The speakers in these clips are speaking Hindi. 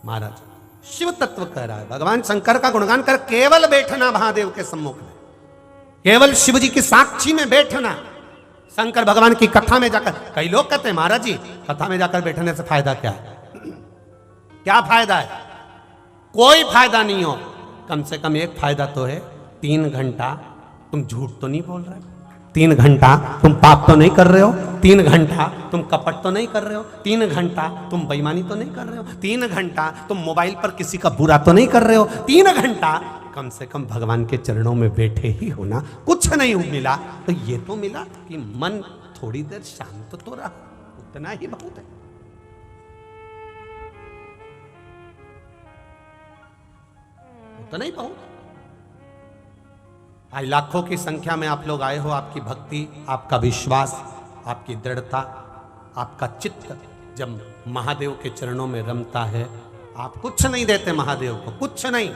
महाराज शिव तत्व कह रहा है, भगवान शंकर का गुणगान कर, केवल बैठना महादेव के सम्मुख में, केवल शिव जी की साक्षी में बैठना। शंकर भगवान की कथा में जाकर, कई लोग कहते हैं महाराज जी कथा में जाकर बैठने से फायदा क्या है? क्या फायदा है? कोई फायदा नहीं हो। कम से कम एक फायदा तो है, 3 घंटा तुम झूठ तो नहीं बोल रहे, 3 घंटा तुम पाप तो नहीं कर रहे हो, 3 घंटा तुम कपट तो नहीं कर रहे हो, 3 घंटा तुम बेईमानी तो नहीं कर रहे हो, 3 घंटा तुम मोबाइल पर किसी का बुरा तो नहीं कर रहे हो, 3 घंटा कम से कम भगवान के चरणों में बैठे ही हो ना। कुछ नहीं मिला तो ये तो मिला कि मन थोड़ी देर शांत तो रहा, उतना ही बहुत है। उतना ही बहुत। आज लाखों की संख्या में आप लोग आए हो, आपकी भक्ति, आपका विश्वास, आपकी दृढ़ता, आपका चित्त जब महादेव के चरणों में रमता है, आप कुछ नहीं देते महादेव को, कुछ नहीं।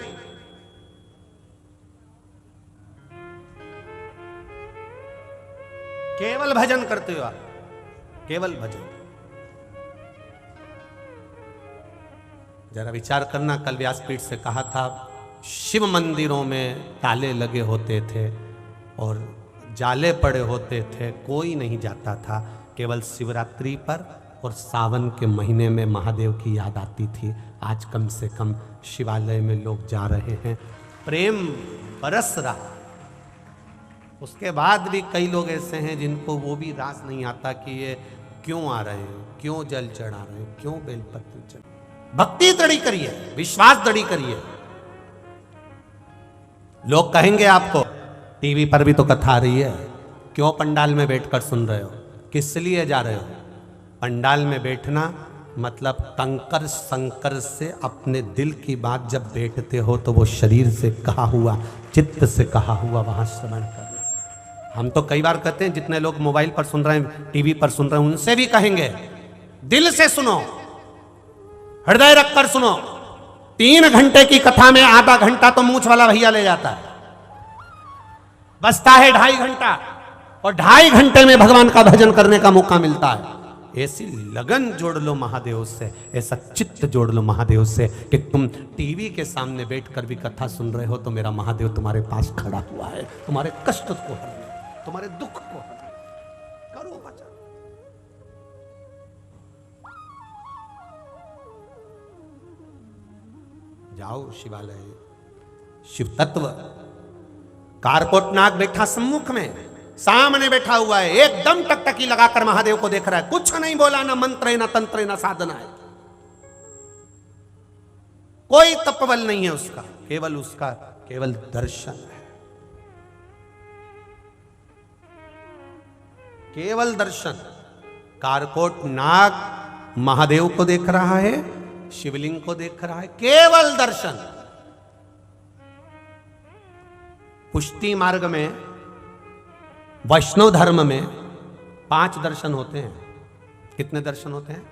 केवल भजन करते हो आप, केवल भजन। जरा विचार करना, कल व्यासपीठ से कहा था शिव मंदिरों में ताले लगे होते थे और जाले पड़े होते थे, कोई नहीं जाता था। केवल शिवरात्रि पर और सावन के महीने में महादेव की याद आती थी। आज कम से कम शिवालय में लोग जा रहे हैं, प्रेम बरस रहा। उसके बाद भी कई लोग ऐसे हैं जिनको वो भी राज नहीं आता कि ये क्यों आ रहे हैं, क्यों जल चढ़ा रहे हैं, क्यों बेलपत्र चढ़ा। भक्ति दृढ़ करिए, विश्वास दृढ़ करिए। लोग कहेंगे आपको टीवी पर भी तो कथा आ रही है, क्यों पंडाल में बैठकर सुन रहे हो, किस लिए जा रहे हो? पंडाल में बैठना मतलब कंकर संकर से अपने दिल की बात जब बैठते हो तो वो शरीर से कहा हुआ, चित्त से कहा हुआ वहां श्रवण करना। हम तो कई बार कहते हैं, जितने लोग मोबाइल पर सुन रहे हैं, टीवी पर सुन रहे हैं, उनसे भी कहेंगे दिल से सुनो, हृदय रखकर सुनो। 3 घंटे की कथा में आधा घंटा तो मूंछ वाला भैया ले जाता है, बचता है 2.5 घंटा, और 2.5 घंटे में भगवान का भजन करने का मौका मिलता है। ऐसी लगन जोड़ लो महादेव से, ऐसा चित्त जोड़ लो महादेव से कि तुम टीवी के सामने बैठकर भी कथा सुन रहे हो तो मेरा महादेव तुम्हारे पास खड़ा हुआ है, तुम्हारे कष्ट को हरने, तुम्हारे दुख को हरने। करो भजन। जाओ शिवालय, शिव तत्व। कारकोटनाग बैठा सम्मुख में, सामने बैठा हुआ है, एकदम टकटकी लगाकर महादेव को देख रहा है, कुछ नहीं बोला, ना मंत्र है, ना तंत्र है, ना साधना है, कोई तपबल नहीं है उसका, केवल उसका केवल दर्शन है, केवल दर्शन। कारकोटनाग महादेव को देख रहा है, शिवलिंग को देख रहा है, केवल दर्शन। पुष्टि मार्ग में, वैष्णव धर्म में 5 दर्शन होते हैं। कितने दर्शन होते हैं?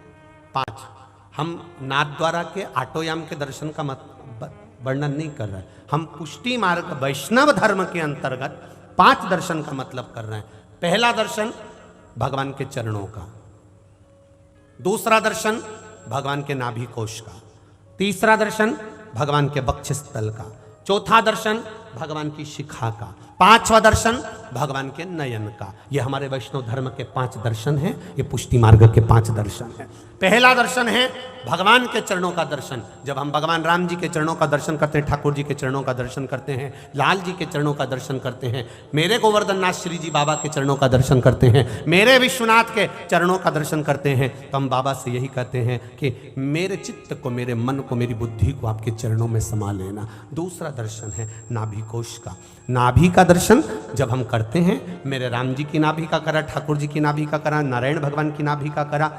5। हम नाथद्वारा के आटोयाम के दर्शन का वर्णन नहीं कर रहे हैं, हम पुष्टि मार्ग वैष्णव धर्म के अंतर्गत 5 दर्शन का मतलब कर रहे हैं। पहला दर्शन भगवान के चरणों का, दूसरा दर्शन भगवान के नाभि कोश का, तीसरा दर्शन भगवान के वक्षस्थल का, चौथा दर्शन भगवान की शिखा का, 5वां दर्शन भगवान के नयन का। ये हमारे वैष्णव धर्म के 5 दर्शन हैं, ये पुष्टि मार्ग के 5 दर्शन हैं। पहला दर्शन है भगवान के चरणों का दर्शन। जब हम भगवान राम जी के चरणों का दर्शन करते हैं, ठाकुर जी के चरणों का दर्शन करते हैं, लाल जी के चरणों का दर्शन करते हैं, मेरे गोवर्धन नाथ श्री जी बाबा के चरणों का दर्शन करते हैं, मेरे विश्वनाथ के चरणों का दर्शन करते हैं, तो हम बाबा से यही कहते हैं कि मेरे चित्त को, मेरे मन को, मेरी बुद्धि को आपके चरणों में समा लेना। दूसरा दर्शन है नाभि कोश का। नाभि का दर्शन जब हम करते हैं, मेरे राम जी की नाभि का करा, ठाकुर जी की नाभि का करा, नारायण भगवान की नाभि का करा,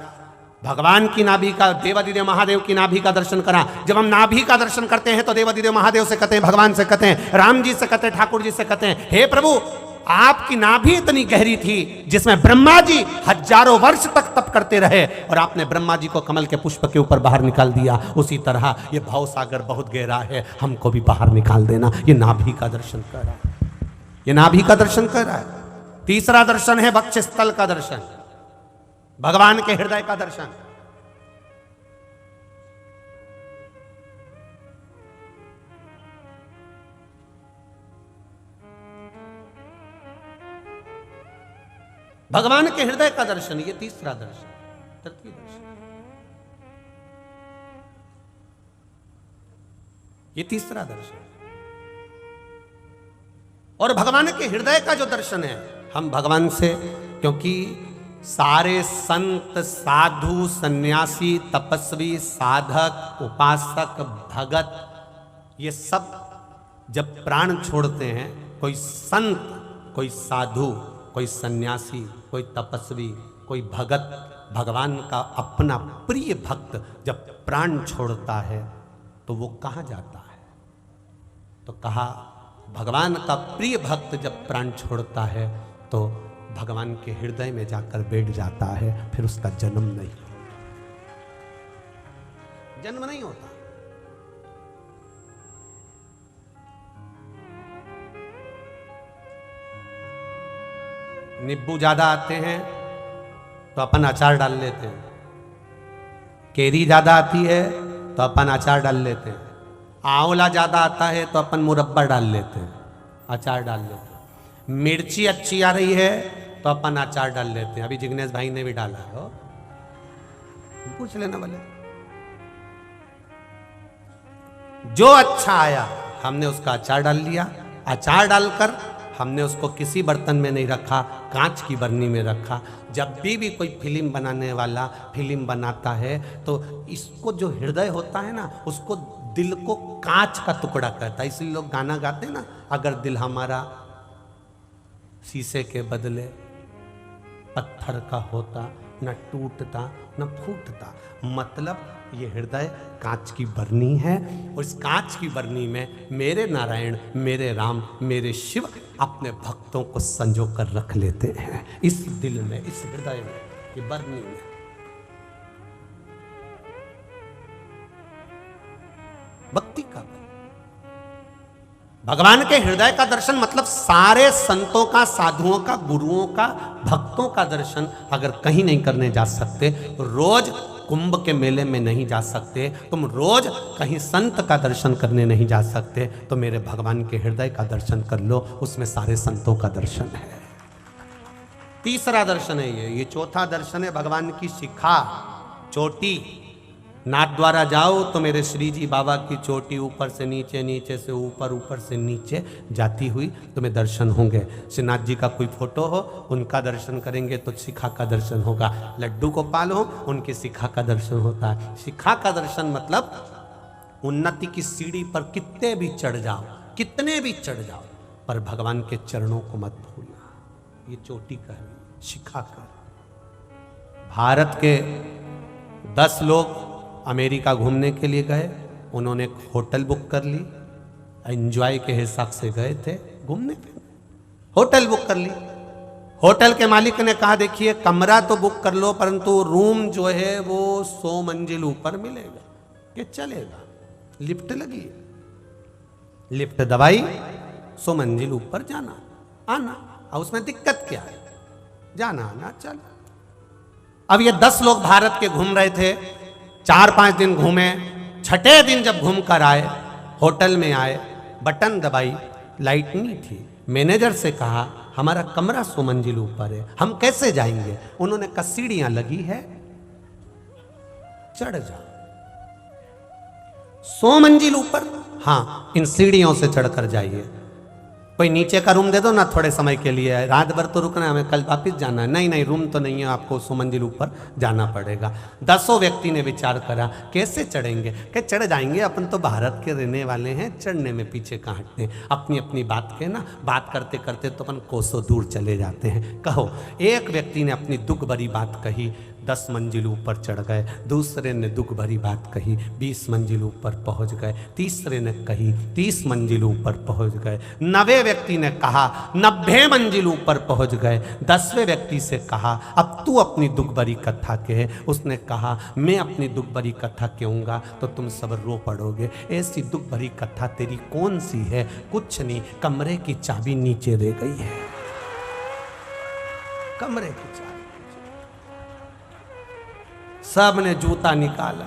भगवान की नाभि का, देवादिदेव महादेव की नाभि का दर्शन करा। जब हम नाभि का दर्शन करते हैं तो देवादिदेव महादेव से कहते हैं, भगवान से कहते हैं, राम जी से कहते हैं, ठाकुर जी से कहते हैं, हे प्रभु आपकी नाभि इतनी गहरी थी जिसमें ब्रह्मा जी हजारों वर्ष तक तप करते रहे और आपने ब्रह्मा जी को कमल के पुष्प के ऊपर बाहर निकाल दिया। उसी तरह ये भव सागर बहुत गहरा है, हमको भी बाहर निकाल देना। ये नाभि का दर्शन कर रहा है, ये नाभि का दर्शन कर रहा है। तीसरा दर्शन है वक्षस्थल का दर्शन, भगवान के हृदय का दर्शन। भगवान के हृदय का दर्शन, ये तीसरा दर्शन, तृतीय दर्शन, ये तीसरा दर्शन। और भगवान के हृदय का जो दर्शन है, हम भगवान से, क्योंकि सारे संत, साधु, सन्यासी, तपस्वी, साधक, उपासक, भगत, ये सब जब प्राण छोड़ते हैं, कोई संत, कोई साधु, कोई सन्यासी, कोई तपस्वी, कोई भगत, भगवान का अपना प्रिय भक्त जब प्राण छोड़ता है तो वो कहाँ जाता है? तो कहा भगवान का प्रिय भक्त जब प्राण छोड़ता है तो भगवान के हृदय में जाकर बैठ जाता है, फिर उसका जन्म नहीं, जन्म नहीं होता। नींबू ज्यादा आते हैं तो अपन अचार डाल लेते हैं, केरी ज्यादा आती है तो अपन अचार डाल लेते हैं, आंवला ज्यादा आता है तो अपन मुरब्बा डाल लेते हैं, अचार डाल लेते हैं, मिर्ची अच्छी आ रही है तो अपन अचार डाल लेते हैं। अभी जिग्नेश भाई ने भी डाला है, पूछ लेना भले। जो अच्छा आया हमने उसका अचार डाल लिया, अचार डालकर हमने उसको किसी बर्तन में नहीं रखा, कांच की बरनी में रखा। जब भी कोई फिल्म बनाने वाला फिल्म बनाता है तो इसको जो हृदय होता है ना, उसको दिल को कांच का टुकड़ा कहता है। इसलिए लोग गाना गाते हैं ना, अगर दिल हमारा शीशे के बदले पत्थर का होता, न टूटता न फूटता। मतलब ये हृदय कांच की बरनी है, और इस कांच की बरनी में मेरे नारायण, मेरे राम, मेरे शिव अपने भक्तों को संजो कर रख लेते हैं। इस दिल में, इस हृदय में, ये बरनी में। भक्ति का, भगवान के हृदय का दर्शन मतलब सारे संतों का, साधुओं का, गुरुओं का, भक्तों का दर्शन अगर कहीं नहीं करने जा सकते, रोज कुंभ के मेले में नहीं जा सकते, तुम रोज कहीं संत का दर्शन करने नहीं जा सकते, तो मेरे भगवान के हृदय का दर्शन कर लो, उसमें सारे संतों का दर्शन है। तीसरा दर्शन है ये चौथा दर्शन है भगवान की शिखा, चोटी। नाथ द्वारा जाओ तो मेरे श्री जी बाबा की चोटी ऊपर से नीचे, नीचे से ऊपर, ऊपर से नीचे जाती हुई तुम्हें दर्शन होंगे। श्रीनाथ जी का कोई फोटो हो, उनका दर्शन करेंगे तो शिखा का दर्शन होगा। लड्डू गोपाल हो, उनकी शिखा का दर्शन होता है। शिखा का दर्शन मतलब उन्नति की सीढ़ी पर कितने भी चढ़ जाओ, कितने भी चढ़ जाओ, पर भगवान के चरणों को मत भूलना। ये चोटी का है, शिखा का। भारत के 10 लोग अमेरिका घूमने के लिए गए, उन्होंने एक होटल बुक कर ली, एंजॉय के हिसाब से गए थे घूमने के, होटल बुक कर ली। होटल के मालिक ने कहा देखिए कमरा तो बुक कर लो, परंतु रूम जो है वो 100 मंजिल ऊपर मिलेगा। कि चलेगा, लिफ्ट लगी, लिफ्ट दबाई, 100 मंजिल ऊपर जाना आना, और उसमें दिक्कत क्या है, जाना आना चल। अब ये 10 लोग भारत के घूम रहे थे, 4-5 दिन घूमे, छठे दिन जब घूम कर आए, होटल में आए, बटन दबाई, लाइट नहीं थी। मैनेजर से कहा हमारा कमरा 100 मंजिल ऊपर है, हम कैसे जाएंगे? उन्होंने कहा सीढ़ियां लगी है, चढ़ जाओ। 100 मंजिल ऊपर, हाँ, इन सीढ़ियों से चढ़कर जाइए। कोई नीचे का रूम दे दो ना थोड़े समय के लिए, रात भर तो रुकना है, हमें कल वापिस जाना है। नहीं नहीं, रूम तो नहीं है, आपको 100 मंजिल ऊपर जाना पड़ेगा। 10 व्यक्ति ने विचार करा कैसे चढ़ेंगे? कि चढ़ जाएंगे, अपन तो भारत के रहने वाले हैं, चढ़ने में पीछे कहाँ हटते हैं। अपनी अपनी बात के ना, बात करते करते तो अपन कोसों दूर चले जाते हैं। कहो, एक व्यक्ति ने अपनी दुख भरी बात कही, 10 मंजिल ऊपर चढ़ गए। दूसरे ने दुख भरी बात कही, 20 मंजिल ऊपर पहुंच गए। तीसरे ने कही, 30 मंजिल ऊपर पहुंच गए। 90 व्यक्ति ने कहा, 90 मंजिल ऊपर पहुंच गए। 10वें व्यक्ति से कहा अब तू अपनी दुख भरी कथा कहे। उसने कहा मैं अपनी दुख भरी कथा कहूँगा तो तुम सब रो पड़ोगे। ऐसी दुख भरी कथा तेरी कौन सी है? कुछ नहीं, कमरे की चाबी नीचे रह गई है। कमरे की चाबी। सब ने जूता निकाला,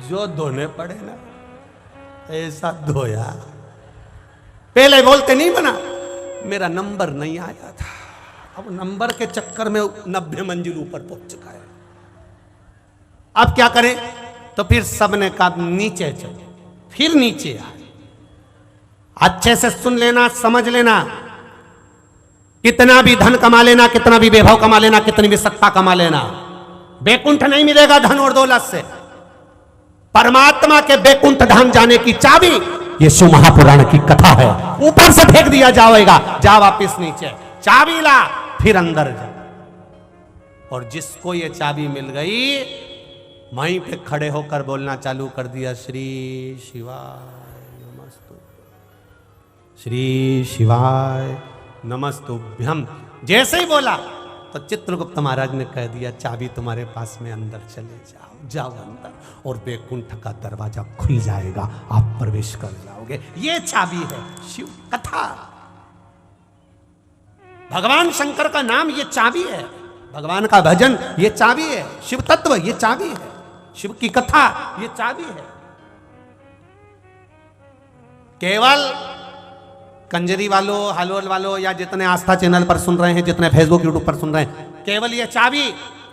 जो धोने पड़े ना ऐसा धोया। पहले बोलते नहीं बना, मेरा नंबर नहीं आया था, अब नंबर के चक्कर में 90 मंजिल ऊपर पहुंच चुका है। अब क्या करें? तो फिर सबने कहा नीचे चलो। फिर नीचे आए। अच्छे से सुन लेना, समझ लेना, कितना भी धन कमा लेना, कितना भी वैभव कमा लेना, कितनी भी सत्ता कमा लेना, बैकुंठ नहीं मिलेगा धन और दौलत से। परमात्मा के बैकुंठ धाम जाने की चाबी ये शिव महापुराण की कथा है। ऊपर से फेंक दिया जाएगा, जा वापिस नीचे, चाबी ला, फिर अंदर जा। और जिसको ये चाबी मिल गई, वहीं पे खड़े होकर बोलना चालू कर दिया, श्री शिवाय नमस्तु, श्री शिवाय नमस्तुभ्यम। जैसे ही बोला तो चित्रगुप्त महाराज ने कह दिया, चाबी तुम्हारे पास में, अंदर चले जाओ, जाओ अंदर, और बैकुंठ का दरवाजा खुल जाएगा, आप प्रवेश कर जाओगे। ये चाबी है शिव कथा। भगवान शंकर का नाम ये चाबी है, भगवान का भजन ये चाबी है, शिव तत्व ये चाबी है, शिव की कथा ये चाबी है। केवल कंजरी वालों, हलोल वालों, या जितने आस्था चैनल पर सुन रहे हैं, जितने फेसबुक यूट्यूब पर सुन रहे हैं, केवल ये चाबी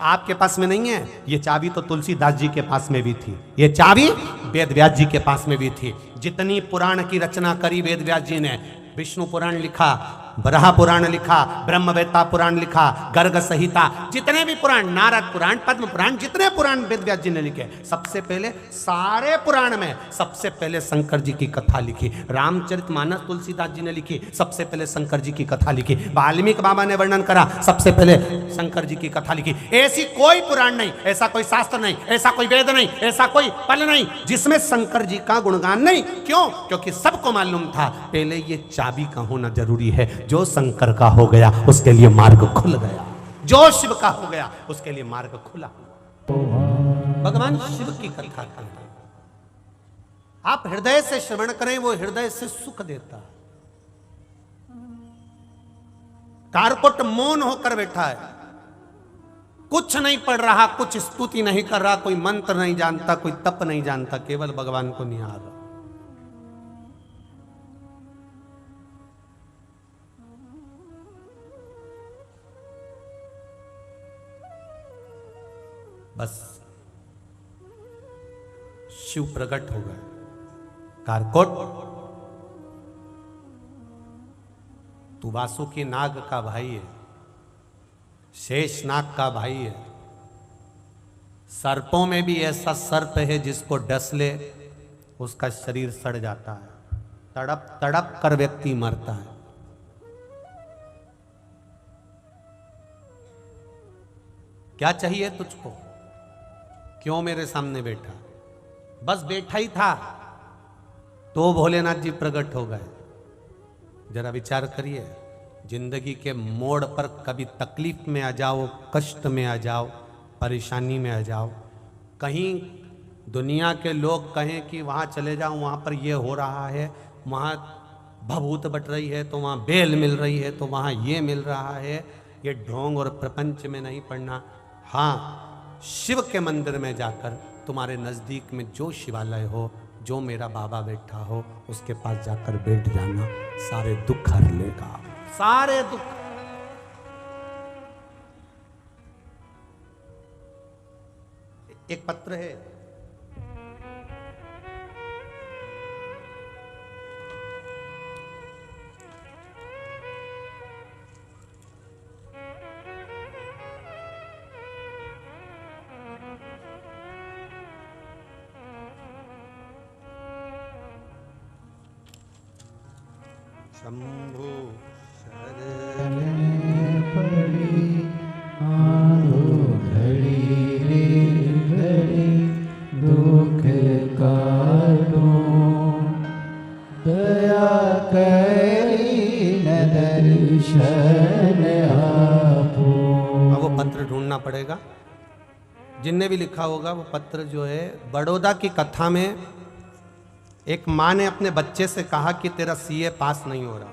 आपके पास में नहीं है। ये चाबी तो तुलसीदास जी के पास में भी थी, ये चाबी वेद व्यास जी के पास में भी थी। जितनी पुराण की रचना करी वेद व्यास जी ने, विष्णु पुराण लिखा, बराह पुराण लिखा, ब्रह्मवेत्ता पुराण लिखा, गर्ग संहिता, जितने भी पुराण, नारद पुराण, पद्म पुराण, जितने पुराण वेद व्यास जी ने लिखे, सबसे पहले सारे पुराण में सबसे पहले शंकर जी की कथा लिखी। रामचरितमानस तुलसीदास जी ने लिखी, सबसे पहले शंकर जी की कथा लिखी। वाल्मीकि बाबा ने वर्णन करा, सबसे पहले शंकर जी की कथा लिखी। ऐसी कोई पुराण नहीं, ऐसा कोई शास्त्र नहीं, ऐसा कोई वेद नहीं, ऐसा कोई पल नहीं जिसमें शंकर जी का गुणगान नहीं। क्यों? क्योंकि सबको मालूम था पहले ये चाबी का होना जरूरी है। जो शंकर का हो गया उसके लिए मार्ग खुल गया, जो शिव का हो गया उसके लिए मार्ग खुला। भगवान शिव की कथा करें, आप हृदय से श्रवण करें, वो हृदय से सुख देता। कारकुट मौन होकर बैठा है, कुछ नहीं पढ़ रहा, कुछ स्तुति नहीं कर रहा, कोई मंत्र नहीं जानता, कोई तप नहीं जानता, केवल भगवान को निहार रहा। बस शिव प्रकट हो गए। कारकोट, तू वासुकी नाग का भाई है, शेष नाग का भाई है। सर्पों में भी ऐसा सर्प है जिसको डस ले उसका शरीर सड़ जाता है, तड़प तड़प कर व्यक्ति मरता है। क्या चाहिए तुझको? क्यों मेरे सामने बैठा? बस बैठा ही था तो भोलेनाथ जी प्रकट हो गए। जरा विचार करिए, जिंदगी के मोड़ पर कभी तकलीफ में आ जाओ, कष्ट में आ जाओ, परेशानी में आ जाओ, कहीं दुनिया के लोग कहें कि वहाँ चले जाओ, वहाँ पर ये हो रहा है, वहाँ भभूत बट रही है, तो वहाँ बेल मिल रही है, तो वहाँ ये मिल रहा है। ये ढोंग और प्रपंच में नहीं पड़ना। हाँ, शिव के मंदिर में जाकर, तुम्हारे नजदीक में जो शिवालय हो, जो मेरा बाबा बैठा हो, उसके पास जाकर बैठ जाना, सारे दुख हर लेगा, सारे दुख। एक पत्र है, शंभु शरण पड़ी आलो घड़ी रे घड़ी दुख काटो दया करी न दर्शन आपो। अब वो पत्र ढूंढना पड़ेगा, जिनने भी लिखा होगा वो पत्र जो है। बड़ौदा की कथा में एक माँ ने अपने बच्चे से कहा कि तेरा सीए पास नहीं हो रहा,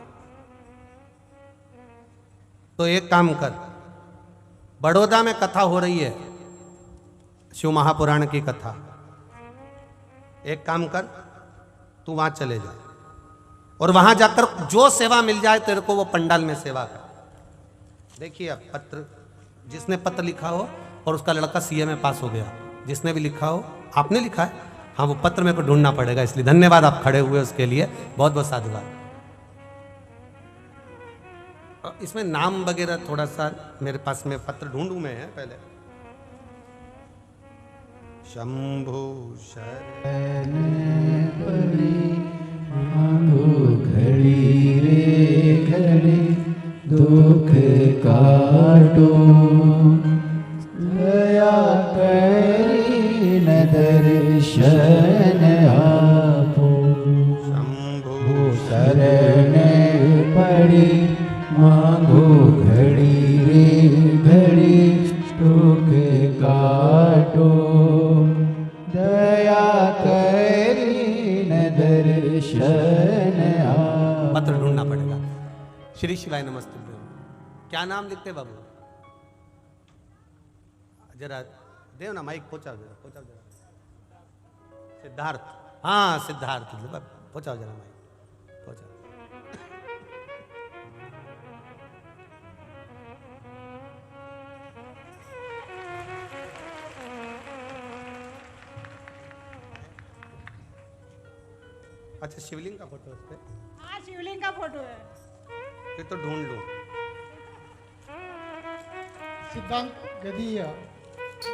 तो एक काम कर, बड़ौदा में कथा हो रही है शिव महापुराण की कथा, एक काम कर, तू वहां चले जा और वहां जाकर जो सेवा मिल जाए तेरे को वो पंडाल में सेवा कर। देखिए अब पत्र, जिसने पत्र लिखा हो और उसका लड़का सीए में पास हो गया, जिसने भी लिखा हो, आपने लिखा है, हाँ वो पत्र मेरे को ढूंढना पड़ेगा, इसलिए धन्यवाद आप खड़े हुए उसके लिए, बहुत बहुत साधुवाद। इसमें नाम वगैरह थोड़ा सा मेरे पास में पत्र ढूंढू मैं है पहले। शंभु शरण मांगो घड़ी रे घड़ी दुख काटो, दया करी न दर्शन आपो। शंभु शरण पड़ी मांगो घड़ी रे घड़ी दुख काटो, दया करी न दर्शन आपो। पत्र ढूंढना पड़ेगा। श्री शिवाय नमस्ते। क्या नाम लिखते बाबू? जरा देव ना माइक, पहुंचाओ जरा, पहुंचाओ जरा। सिद्धार्थ, हाँ सिद्धार्थ, पहुंचाओ जरा माइक, पहुंचाओ। अच्छा शिवलिंग का फोटो है? हाँ शिवलिंग का फोटो है। ये तो ढूंढ लो। सिद्धांत गदीय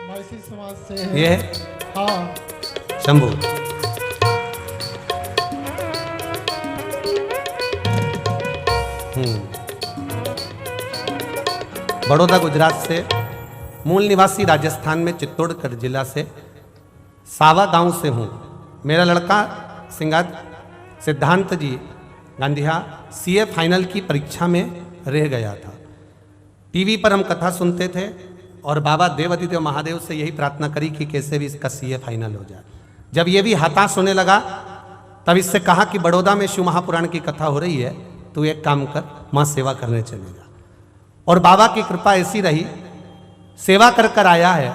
महर्षि समाज से है। ये है हाँ शंभू। बड़ौदा गुजरात से, मूल निवासी राजस्थान में चित्तौड़गढ़ जिला से, सावा गांव से हूँ। मेरा लड़का सिद्धांत जी गांधिया सीए फाइनल की परीक्षा में रह गया था। टीवी पर हम कथा सुनते थे और बाबा देवादिदेव महादेव से यही प्रार्थना करी कि कैसे भी इसका सीए फाइनल हो जाए। जब ये भी हताश होने लगा तब इससे कहा कि बड़ौदा में शिव महापुराण की कथा हो रही है, तू एक काम कर, माँ सेवा करने चले जा। और बाबा की कृपा ऐसी रही, सेवा कर कर आया है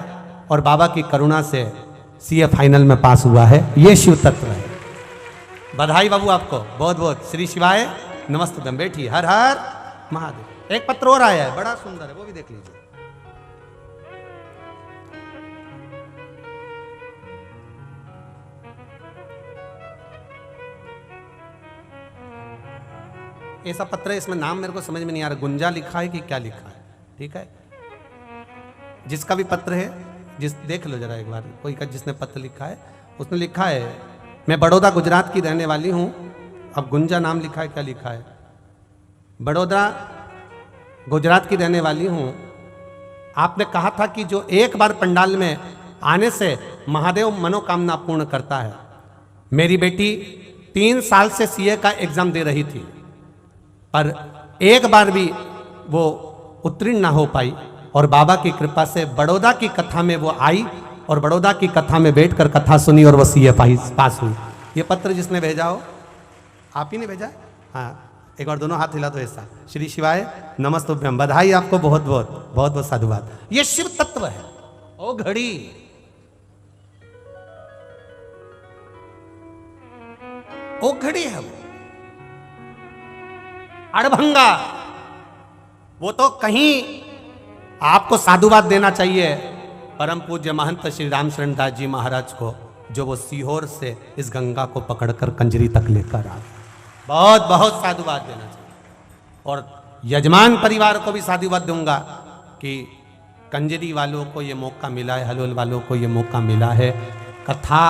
और बाबा की करुणा से सीए फाइनल में पास हुआ है। ये शिव तत्व है। बधाई बाबू आपको बहुत बहुत। श्री शिवाय नमस्ते। बैठी, हर हर महादेव। एक पत्र और आया है, बड़ा सुंदर है, वो भी देख लीजिए। ऐसा पत्र है, इसमें नाम मेरे को समझ में नहीं आ रहा, गुंजा लिखा है कि क्या लिखा है। ठीक है, जिसका भी पत्र है, देख लो जरा एक बार, कोई का जिसने पत्र लिखा है उसने लिखा है, मैं बड़ौदा गुजरात की रहने वाली हूँ। अब गुंजा नाम लिखा है, क्या लिखा है? बड़ौदा गुजरात की रहने वाली हूँ। आपने कहा था कि जो एक बार पंडाल में आने से महादेव मनोकामना पूर्ण करता है। मेरी बेटी 3 साल से सीए का एग्जाम दे रही थी, पर एक बार भी वो उत्तीर्ण ना हो पाई और बाबा की कृपा से बड़ौदा की कथा में वो आई और बड़ौदा की कथा में बैठकर कथा सुनी और वो सीए पास हुई। ये पत्र जिसने भेजा हो, आप ही ने भेजा? हाँ, एक बार दोनों हाथ हिला दो ऐसा। श्री शिवाय नमस्तुभ्यम। बधाई आपको बहुत बहुत बहुत बहुत साधुवाद। ये शिव तत्व है। ओ घड़ी, ओ घड़ी है वो अड़भंगा। वो तो कहीं आपको साधुवाद देना चाहिए परम पूज्य महंत श्री राम शरण दास जी महाराज को, जो वो सीहोर से इस गंगा को पकड़कर कंजरी तक लेकर आ। बहुत बहुत साधुवाद देना चाहिए। और यजमान परिवार को भी साधुवाद दूंगा कि कंजरी वालों को ये मौका मिला है, हलोल वालों को ये मौका मिला है। कथा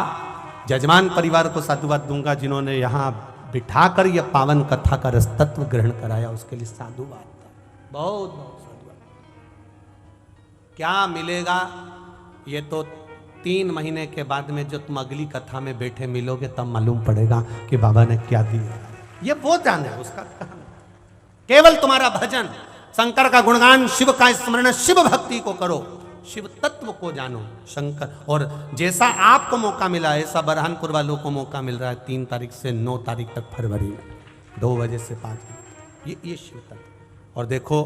यजमान परिवार को साधुवाद दूंगा जिन्होंने यहाँ बिठाकर ये पावन कथा का रसतत्व ग्रहण कराया, उसके लिए साधुवाद। बहुत बहुत साधुवाद। क्या मिलेगा ये तो 3 महीने के बाद में जो तुम अगली कथा में बैठे मिलोगे तब मालूम पड़ेगा कि बाबा ने क्या दिया। ये वो जाने उसका केवल तुम्हारा भजन, शंकर का गुणगान, शिव का स्मरण, शिव भक्ति को करो, शिव तत्व को जानो शंकर। और जैसा आपको मौका मिला है ऐसा बरहानपुर वालों को मौका मिल रहा है 3 तारीख से 9 तारीख तक फरवरी में 2 बजे से 5 बजे। ये शिव तत्व। और देखो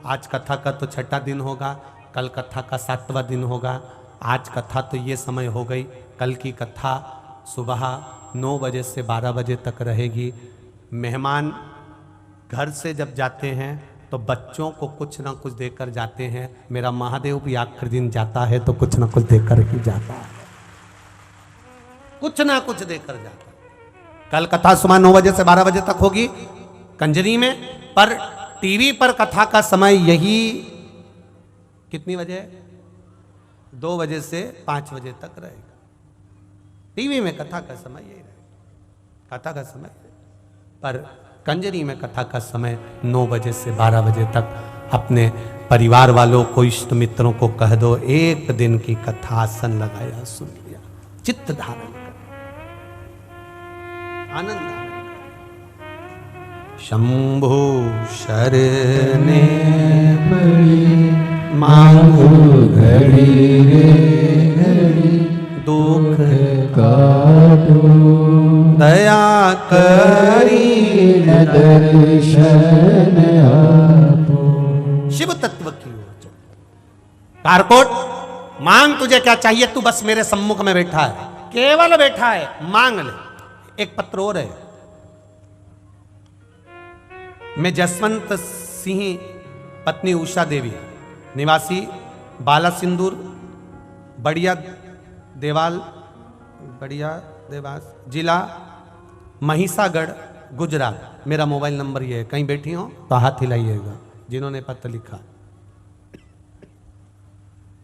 आज कथा का तो 6ठा दिन होगा, कल कथा का 7वां दिन होगा। आज कथा तो ये समय हो गई, कल की कथा सुबह 9 बजे से 12 बजे तक रहेगी। मेहमान घर से जब जाते हैं तो बच्चों को कुछ ना कुछ देकर जाते हैं। मेरा महादेव भी आखिर दिन जाता है तो कुछ ना कुछ देकर ही जाता है, कुछ ना कुछ देकर जाता है। कल कथा सुबह 9 बजे से 12 बजे तक होगी कंजरी में, पर टीवी पर कथा का समय यही कितनी बजे, 2 बजे से 5 बजे तक रहेगा। टीवी में कथा का समय यही रहेगा, कथा का समय, पर कंजरी में कथा का समय 9 बजे से 12 बजे तक। अपने परिवार वालों को, इष्ट मित्रों को कह दो, एक दिन की कथा आसन लगाया, सुन लिया, चित्त धारण कर, आनंद शंभु शरणे पड़ी मांगो घड़ी रे घड़ी दुख काटो दया करी न दर्शन आपो। शिव तत्व की ओर चल। कारकोट, मांग तुझे क्या चाहिए, तू बस मेरे सम्मुख में बैठा है, केवल बैठा है, मांग ले। एक पत्र और है, मैं जसवंत सिंह पत्नी उषा देवी, निवासी बाला सिंदूर, बढ़िया देवास जिला महिसागढ़, गुजरात। मेरा मोबाइल नंबर ये है, कहीं बैठी हो तो हाथ हिलाइएगा जिन्होंने पत्र लिखा,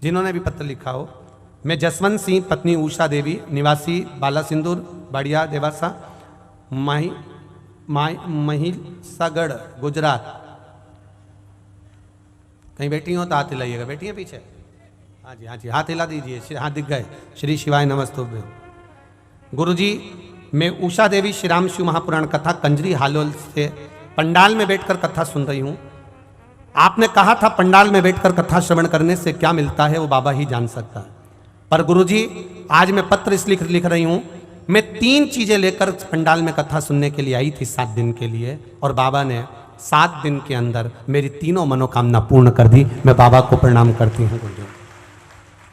जिन्होंने भी पत्र लिखा हो। मैं जसवंत सिंह पत्नी उषा देवी, निवासी बाला सिंदूर, बढ़िया देवासा, महिसागढ़, गुजरात। कहीं बैठी हो तो हाथ हिलाइएगा, बैठी है पीछे, हाँ जी हाँ जी, हाथ हिला दीजिए, हाथ दिख गए। श्री शिवाय नमस्तुभ्यं। गुरुजी, मैं उषा देवी श्री राम शिव महापुराण कथा कंजरी हालोल से पंडाल में बैठकर कथा सुन रही हूँ। आपने कहा था पंडाल में बैठकर कथा श्रवण करने से क्या मिलता है वो बाबा ही जान सकता है, पर गुरुजी आज मैं पत्र इसलिए लिख रही हूँ। मैं 3 चीजें लेकर पंडाल में कथा सुनने के लिए आई थी 7 दिन के लिए, और बाबा ने 7 दिन के अंदर मेरी तीनों मनोकामना पूर्ण कर दी। मैं बाबा को प्रणाम करती हूँ। गुरुदेव,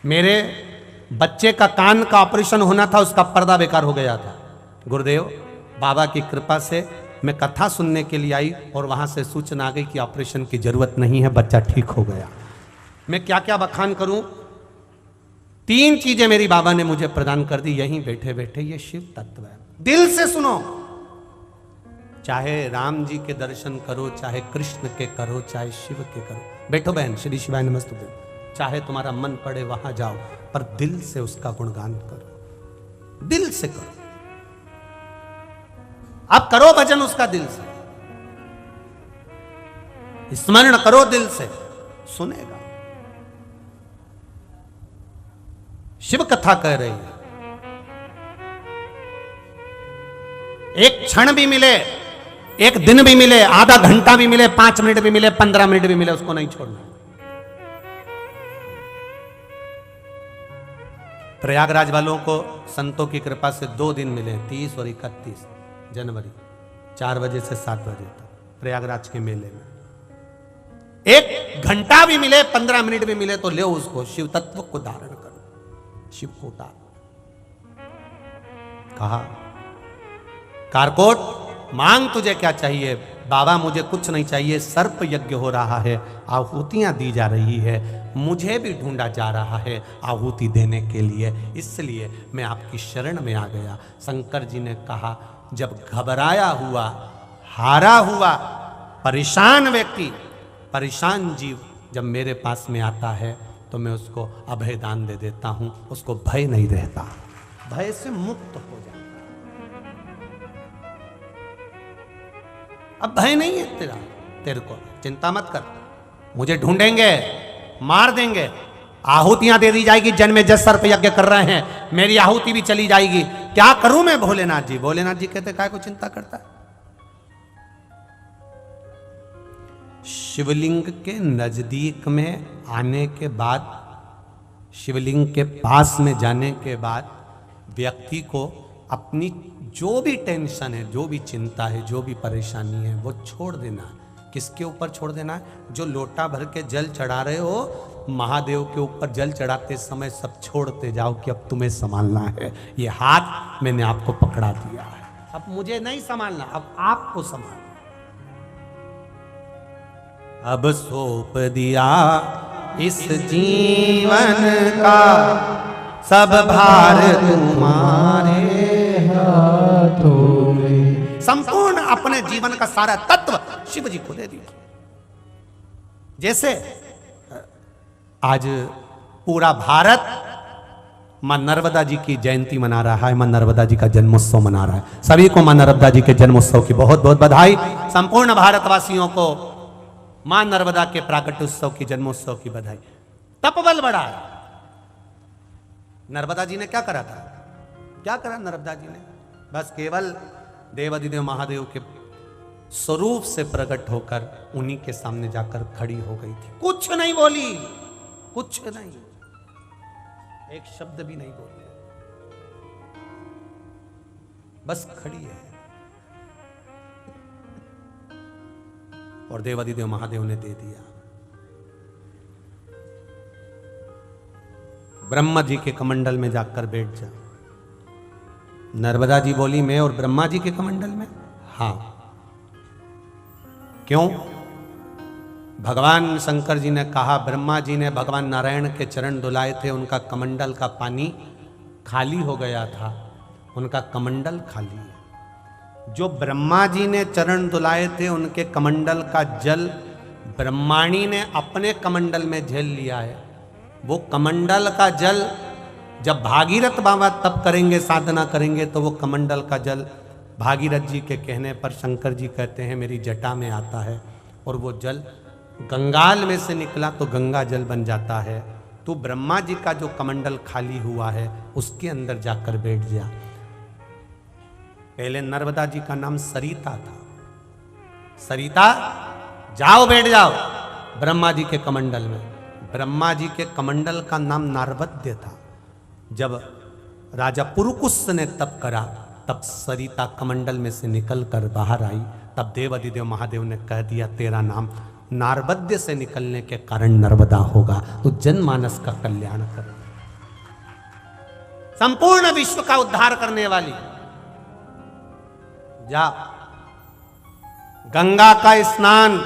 मेरे बच्चे का कान का ऑपरेशन होना था, उसका पर्दा बेकार हो गया था। गुरुदेव, बाबा की कृपा से मैं कथा सुनने के लिए आई और वहां से सूचना आ गई कि ऑपरेशन की जरूरत नहीं है, बच्चा ठीक हो गया। मैं क्या क्या बखान करूं, 3 चीजें मेरी बाबा ने मुझे प्रदान कर दी यहीं बैठे बैठे। ये शिव तत्व है, दिल से सुनो। चाहे राम जी के दर्शन करो, चाहे कृष्ण के करो, चाहे शिव के करो। बैठो बहन, श्री शिवाय नमस्तुभ्यं। चाहे तुम्हारा मन पड़े वहां जाओ, पर दिल से उसका गुणगान करो, दिल से करो। अब करो भजन उसका दिल से, स्मरण करो दिल से, सुनेगा। शिव कथा कह रही है, एक क्षण भी मिले, एक दिन भी मिले, आधा घंटा भी मिले, 5 मिनट भी मिले, 15 मिनट भी मिले, उसको नहीं छोड़ना। प्रयागराज वालों को संतों की कृपा से 2 दिन मिले, 30 और 31 जनवरी, 4 बजे से 7 बजे तक प्रयागराज के मेले में। 1 घंटा भी मिले, 15 मिनट भी मिले तो ले उसको, शिव तत्व को धारण करो, शिव को उतारो। कहा, कारकोट, मांग तुझे क्या चाहिए। बाबा, मुझे कुछ नहीं चाहिए, सर्प यज्ञ हो रहा है, आहुतियां दी जा रही है, मुझे भी ढूंढा जा रहा है आहुति देने के लिए, इसलिए मैं आपकी शरण में आ गया। शंकर जी ने कहा, जब घबराया हुआ, हारा हुआ, परेशान व्यक्ति, परेशान जीव जब मेरे पास में आता है तो मैं उसको अभय दान दे देता हूं, उसको भय नहीं रहता, भय से मुक्त हो जाता। अब भय नहीं है तेरे को, चिंता मत कर, मुझे ढूंढेंगे, मार देंगे, आहुतियां दे दी जाएगी। जन्म में 10 सर्प यज्ञ कर रहे हैं, मेरी आहुति भी चली जाएगी, क्या करूं मैं भोलेनाथ जी। भोलेनाथ जी कहते काय को चिंता करता है। शिवलिंग के नजदीक में आने के बाद, शिवलिंग के पास में जाने के बाद व्यक्ति को अपनी जो भी टेंशन है, जो भी चिंता है, जो भी परेशानी है, वो छोड़ देना। किसके ऊपर छोड़ देना है? जो लोटा भर के जल चढ़ा रहे हो, महादेव के ऊपर जल चढ़ाते समय सब छोड़ते जाओ कि अब तुम्हें संभालना है। ये हाथ मैंने आपको पकड़ा दिया है, अब मुझे नहीं संभालना, अब आपको संभालना। अब सौंप दिया इस जीवन का सब भार तुम्हारे हाथों में। संपूर्ण अपने जीवन का सारा तत्व शिव जी को दे दिया। जैसे आज पूरा भारत मां नर्मदा जी की जयंती मना रहा है, मां नर्मदा जी का जन्मोत्सव मना रहा है। सभी को मां नर्मदा जी के जन्मोत्सव की बहुत बहुत बधाई। संपूर्ण भारतवासियों को मां नर्मदा के प्राकट्य उत्सव की जन्मोत्सव की बधाई। तपबल बढ़ा है। नर्मदा जी ने क्या करा था? क्या करा नर्मदा जी ने? बस केवल देवाधिदेव महादेव के स्वरूप से प्रकट होकर उन्हीं के सामने जाकर खड़ी हो गई थी। कुछ नहीं बोली, कुछ नहीं, एक शब्द भी नहीं बोली, बस खड़ी है। और देवाधिदेव महादेव ने दे दिया। ब्रह्मा जी के कमंडल में जाकर बैठ जा। नर्मदा जी बोली मैं और ब्रह्मा जी के कमंडल में? हां। क्यों? भगवान शंकर जी ने कहा, ब्रह्मा जी ने भगवान नारायण के चरण धुलाए थे, उनका कमंडल का पानी खाली हो गया था, उनका कमंडल खाली है। जो ब्रह्मा जी ने चरण धुलाए थे उनके कमंडल का जल ब्रह्माणी ने अपने कमंडल में झेल लिया है। वो कमंडल का जल जब भागीरथ बाबा तप करेंगे, साधना करेंगे, तो वो कमंडल का जल भागीरथ जी के कहने पर शंकर जी कहते हैं मेरी जटा में आता है, और वो जल गंगाल में से निकला तो गंगा जल बन जाता है। तो ब्रह्मा जी का जो कमंडल खाली हुआ है उसके अंदर जाकर बैठ जा। पहले नर्मदा जी का नाम सरिता था। सरिता जाओ, बैठ जाओ ब्रह्मा जी के कमंडल में। ब्रह्मा जी के कमंडल का नाम नारबद्य था। जब राजा पुरुकुस ने तप करा तब सरिता कमंडल में से निकलकर बाहर आई। तब देवाधिदेव महादेव ने कह दिया तेरा नाम नारबद्य से निकलने के कारण नर्मदा होगा, तो जनमानस का कल्याण कर, संपूर्ण विश्व का उद्धार करने वाली। जा, गंगा का स्नान,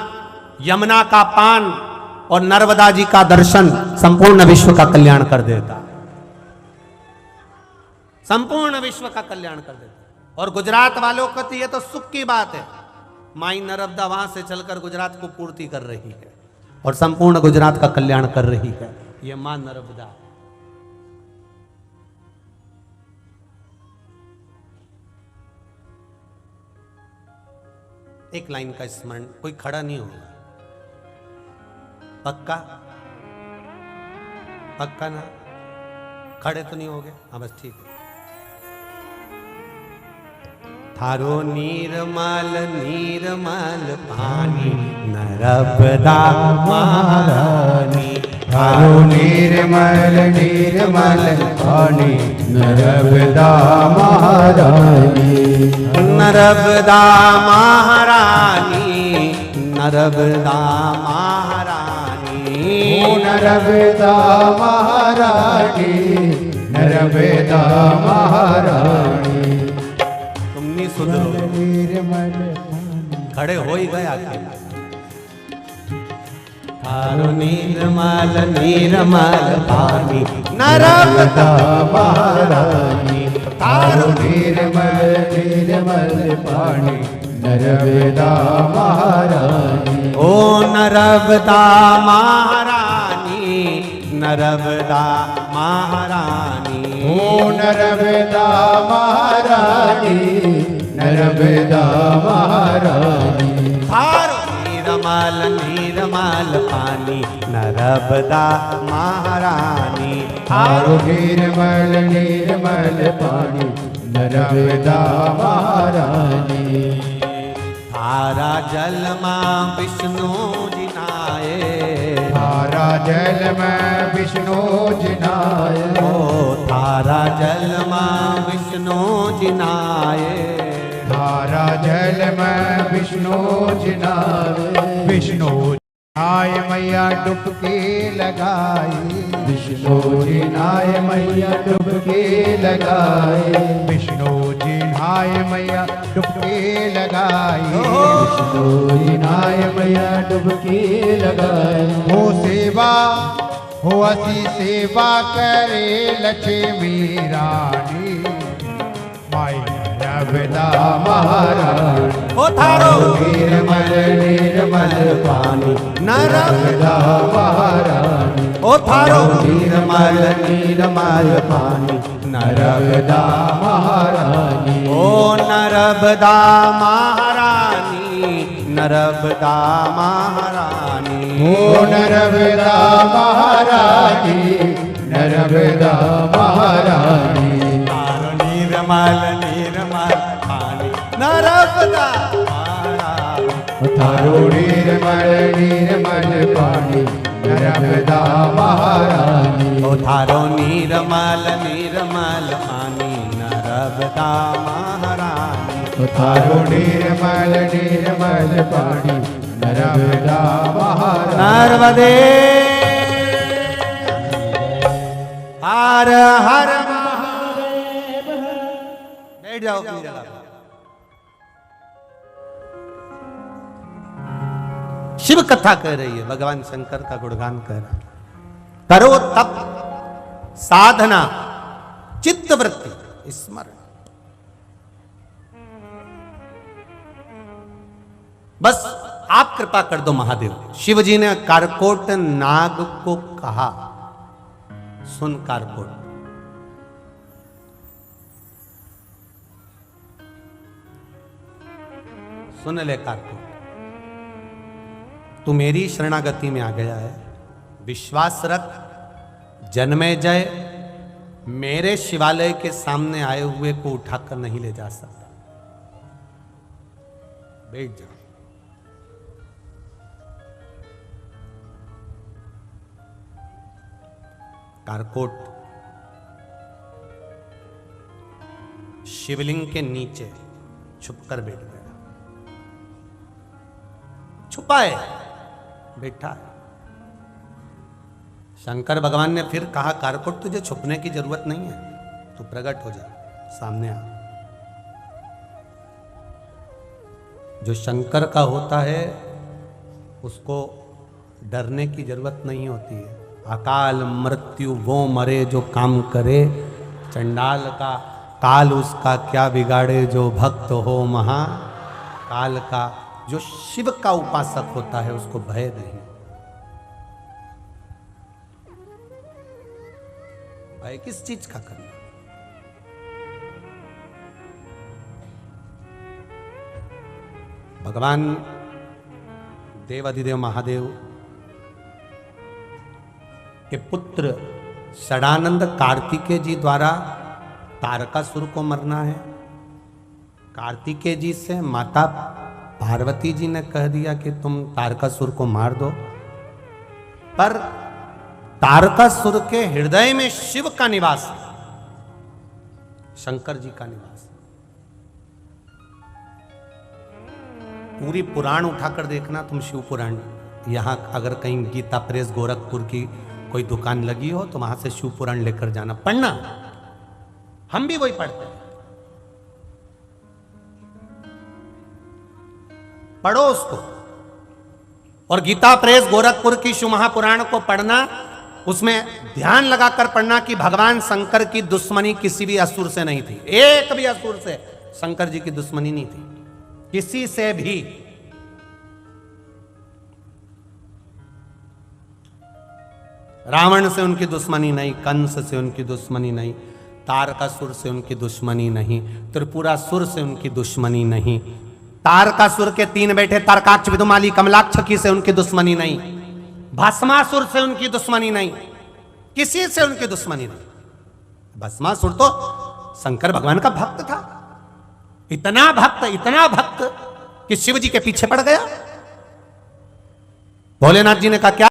यमुना का पान और नर्मदा जी का दर्शन संपूर्ण विश्व का कल्याण कर देता, संपूर्ण विश्व का कल्याण कर देता। और गुजरात वालों को तो ये तो सुख की बात है, माई नर्मदा वहां से चलकर गुजरात को पूर्ति कर रही है और संपूर्ण गुजरात का कल्याण कर रही है। ये मां नर्मदा। एक लाइन का स्मरण, कोई खड़ा नहीं होगा, पक्का? पक्का ना? खड़े तो नहीं होगे? हाँ बस ठीक है। थारो नीरमल नीरमल पानी नर्मदा महारानी। थारो निर्मल निर्मल पानी नर्मदा महारानी। नर्मदा महारानी, नर्मदा महारानी, नर्मदा महारानी, नर्मदा महारानी। खड़े हो ही गए आके। थारो निर्मल निर्मल पानी नर्मदा महारानी। थारो निर्मल निर्मल पानी नर्मदा महारानी। ओ नर्मदा महारानी, नर्मदा महारानी, ओ नर्मदा महारानी, नर्मदा महारानी। थारो निर्मल निर्मल पानी नर्मदा महारानी। थारो निर्मल निर्मल पानी नर्मदा महारानी। थारा जल मां विष्णु जी नाये। थारा जल में विष्णु जी नाये। ओ थारा जल मां विष्णु जी नाये। थारा जल में विष्णु जी नाये। विष्णु आय मैया डुबकी लगाई। विष्णु जी नाय मैया डुबकी लगाए। विष्णु जी नाय मैया डुबकी लगाई, विष्णु जी नाय मैया डुबकी लगाई। हो सेवा हो असी सेवा करे लक्ष्मी रानी, माई नर्मदा महारानी। ओ थारो निर्मल निर्मल पानी नर्मदा महारानी, ओ थारो निर्मल निर्मल पानी नर्मदा महारानी। ओ नर्मदा महारानी, नर्मदा महारानी, ओ नर्मदा महारानी, नर्मदा महारानी। तारो निर्मल निर्मल पानी नर्मदा महारानी। थारो निर्मल निर्मल पानी नर्मदा महारानी। ओ थारो निर्मल निर्मल पानी नर्मदा महारानी। थारो निर्मल निर्मल पानी नर्मदा महारानी। नर्मदे हर हर महादेव। बैठ जाओ अपनी जगह पर। शिव कथा कह रही है, भगवान शंकर का गुणगान कह रहा है। करो तप साधना चित्त वृत्ति स्मरण, बस आप कृपा कर दो महादेव। शिव जी ने कारकोट नाग को कहा, सुन कारकोट, सुन ले कारकोट, तू मेरी शरणागति में आ गया है, विश्वास रख, जन्मेजय मेरे शिवालय के सामने आए हुए को उठाकर नहीं ले जा सकता। बैठ जाओ। कारकोट शिवलिंग के नीचे छुपकर बैठ गया, छुपा है, बैठा है। शंकर भगवान ने फिर कहा, कारकोट तुझे छुपने की जरूरत नहीं है, तू प्रकट हो जा, सामने आ। जो शंकर का होता है उसको डरने की जरूरत नहीं होती है। अकाल मृत्यु वो मरे जो काम करे, चंडाल का काल उसका क्या बिगाड़े, जो भक्त हो महा काल का। जो शिव का उपासक होता है उसको भय नहीं। भय किस चीज का करना? भगवान देवाधिदेव महादेव के पुत्र षडानंद कार्तिकेय जी द्वारा तारकासुर को मरना है। कार्तिकेय जी से माता पार्वती जी ने कह दिया कि तुम तारकासुर को मार दो, पर तारकासुर के हृदय में शिव का निवास है, शंकर जी का निवास। पूरी पुराण उठाकर देखना तुम, शिव पुराण। यहां अगर कहीं गीता प्रेस गोरखपुर की कोई दुकान लगी हो तो वहां से शिव पुराण लेकर जाना, पढ़ना। हम भी वही पढ़ते हैं, पढ़ो उसको। और गीता प्रेस गोरखपुर की शिव महापुराण को पढ़ना, उसमें ध्यान लगाकर पढ़ना कि भगवान शंकर की दुश्मनी किसी भी असुर से नहीं थी। एक भी असुर से शंकर जी की दुश्मनी नहीं थी, किसी से भी। रावण से उनकी दुश्मनी नहीं, कंस से उनकी दुश्मनी नहीं, तारकासुर से उनकी दुश्मनी नहीं, त्रिपुरासुर से उनकी दुश्मनी नहीं, तारकासुर के 3 बेटे तारकाक्ष, विदुमाली, कमलाक्ष की से उनकी दुश्मनी नहीं, भस्मासुर से उनकी दुश्मनी नहीं, किसी से उनकी दुश्मनी नहीं। भस्मासुर तो शंकर भगवान का भक्त था, इतना भक्त कि शिव जी के पीछे पड़ गया। भोलेनाथ जी ने कहा क्या